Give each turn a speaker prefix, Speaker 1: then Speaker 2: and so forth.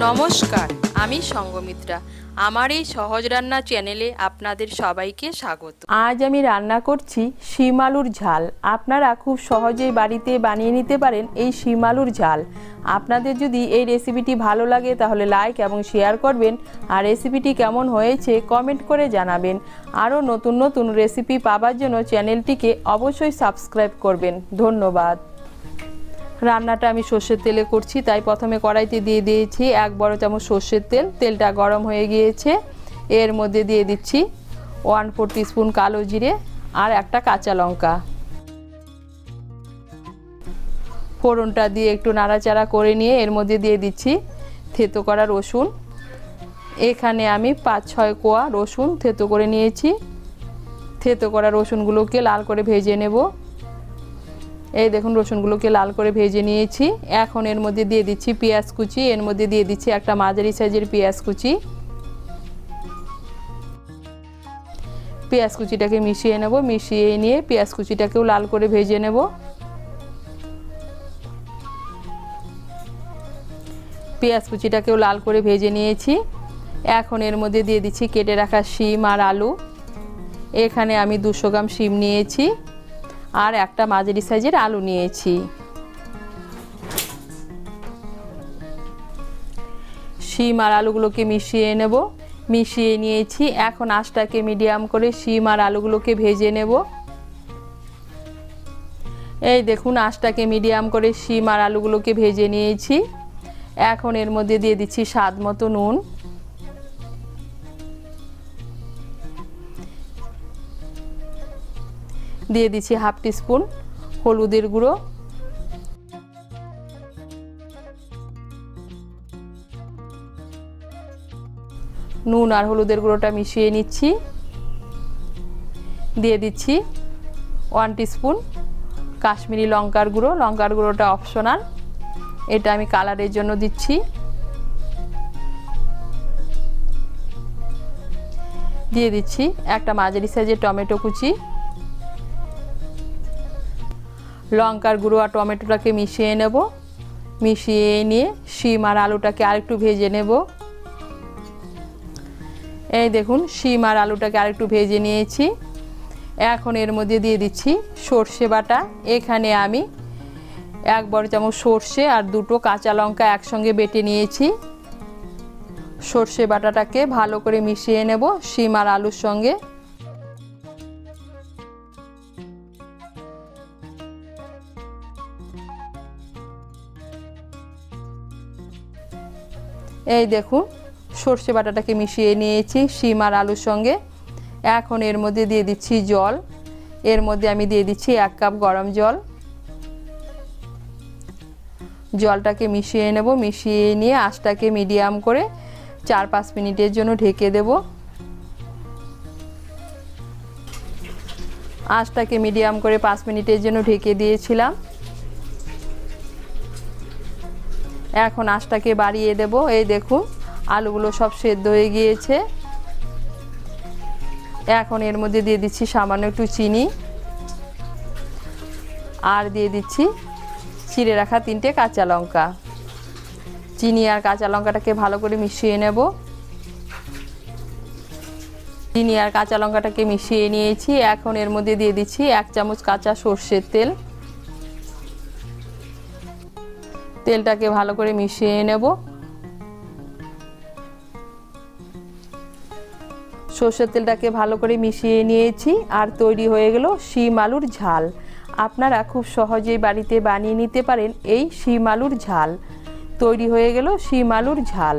Speaker 1: নমস্কার, আমি সঙ্গমিত্রা। আমার এই সহজ রান্না চ্যানেলে আপনাদের সবাইকে স্বাগত। আজ আমি রান্না করছি শিম আলুর ঝাল। আপনারা খুব সহজেই বাড়িতে বানিয়ে নিতে পারেন এই শিম আলুর ঝাল। আপনাদের যদি এই রেসিপিটি ভালো লাগে তাহলে লাইক এবং শেয়ার করবেন, আর রেসিপিটি কেমন হয়েছে কমেন্ট করে জানাবেন। আরও নতুন নতুন রেসিপি পাওয়ার জন্য চ্যানেলটিকে অবশ্যই সাবস্ক্রাইব করবেন। ধন্যবাদ। রান্নাটা আমি সর্ষের তেলে করছি, তাই প্রথমে কড়াইতে দিয়ে দিয়েছি 1 বড় চামচ সর্ষের তেল। তেলটা গরম হয়ে গিয়েছে, এর মধ্যে দিয়ে দিচ্ছি 1/4 টিস্পুন কালো জিরে আর একটা কাঁচা লঙ্কা। ফোড়নটা দিয়ে একটু নাড়াচাড়া করে নিয়ে এর মধ্যে দিয়ে দিচ্ছি থেতো করা রসুন। এখানে আমি 5-6 কোয়া রসুন থেতো করে নিয়েছি। থেতো করা রসুনগুলোকে লাল করে ভেজে নেব। এই দেখুন, রসুনগুলোকে লাল করে ভেজে নিয়েছি। এখন এর মধ্যে দিয়ে দিচ্ছি পেঁয়াজ কুচি। এর মধ্যে দিয়ে দিচ্ছি একটা মাঝারি সাইজের পেঁয়াজ কুচি। পেঁয়াজ কুচিটাকে মিশিয়ে নেব। মিশিয়ে নিয়ে পেঁয়াজ কুচিটাকেও লাল করে ভেজে নেব। পেঁয়াজ কুচিটাকেও লাল করে ভেজে নিয়েছি। এখন এর মধ্যে দিয়ে দিচ্ছি কেটে রাখা শিম আর আলু। এখানে আমি 200 গ্রাম শিম নিয়েছি আর একটা মাঝারি সাইজের আলু নিয়েছি। শিম আর আলুগুলোকে মিশিয়ে নেব। মিশিয়ে নিয়েছি। এখন আঁচটাকে মিডিয়াম করে শিম আর আলুগুলোকে ভেজে নেব। এই দেখুন, আঁচটাকে মিডিয়াম করে শিম আর আলুগুলোকে ভেজে নিয়েছি। এখন এর মধ্যে দিয়ে দিচ্ছি স্বাদ মতো নুন। দিয়ে দিচ্ছি 1/2 টিস্পুন হলুদের গুঁড়ো। নুন আর হলুদের গুঁড়োটা মিশিয়ে নিচ্ছি। দিয়ে দিচ্ছি 1 টিস্পুন কাশ্মীরি লঙ্কার গুঁড়ো। লঙ্কার গুঁড়োটা অপশনাল, এটা আমি কালারের জন্য দিচ্ছি। দিয়ে দিচ্ছি একটা মাঝারি সাইজের টমেটো কুচি। লঙ্কার গুঁড়ো আর টমেটোটাকে মিশিয়ে নেব। মিশিয়ে নিয়ে শিম আর আলুটাকে আরেকটু ভেজে নেব। এই দেখুন, শিম আর আলুটাকে আরেকটু ভেজে নিয়েছি। এখন এর মধ্যে দিয়ে দিচ্ছি সর্ষে বাটা। এখানে আমি 1 বড় চামচ সর্ষে আর 2টো কাঁচা লঙ্কা একসঙ্গে বেটে নিয়েছি। সর্ষে বাটাটাকে ভালো করে মিশিয়ে নেব শিম আর আলুর সঙ্গে। এই দেখুন, সর্ষে বাটাটাকে মিশিয়ে নিয়েছি শিম আর আলুর সঙ্গে। এখন এর মধ্যে দিয়ে দিচ্ছি জল। এর মধ্যে আমি দিয়ে দিচ্ছি 1 কাপ গরম জল। জলটাকে মিশিয়ে নেব। মিশিয়ে নিয়ে আঁচটাকে মিডিয়াম করে 4-5 মিনিটের জন্য ঢেকে দেব। আঁচটাকে মিডিয়াম করে 5 মিনিটের জন্য ঢেকে দিয়েছিলাম। এখন আঁচটাকে বাড়িয়ে দেব। এই দেখুন, আলুগুলো সব সেদ্ধ হয়ে গিয়েছে। এখন এর মধ্যে দিয়ে দিচ্ছি সামান্য একটু চিনি আর দিয়ে দিচ্ছি চিড়ে রাখা 3টে কাঁচা লঙ্কা। চিনি আর কাঁচা লঙ্কাটাকে ভালো করে মিশিয়ে নেব। চিনি আর কাঁচা লঙ্কাটাকে মিশিয়ে নিয়েছি। এখন এর মধ্যে দিয়ে দিচ্ছি 1 চামচ কাঁচা সর্ষের তেল। তেলটাকে ভালো করে মিশিয়ে নেব। সর্ষের তেলটাকে ভালো করে মিশিয়ে নিয়েছি আর তৈরি হয়ে গেল শিম আলুর ঝাল। আপনারা খুব সহজেই বাড়িতে বানিয়ে নিতে পারেন এই শিম আলুর ঝাল। তৈরি হয়ে গেল শিম আলুর ঝাল।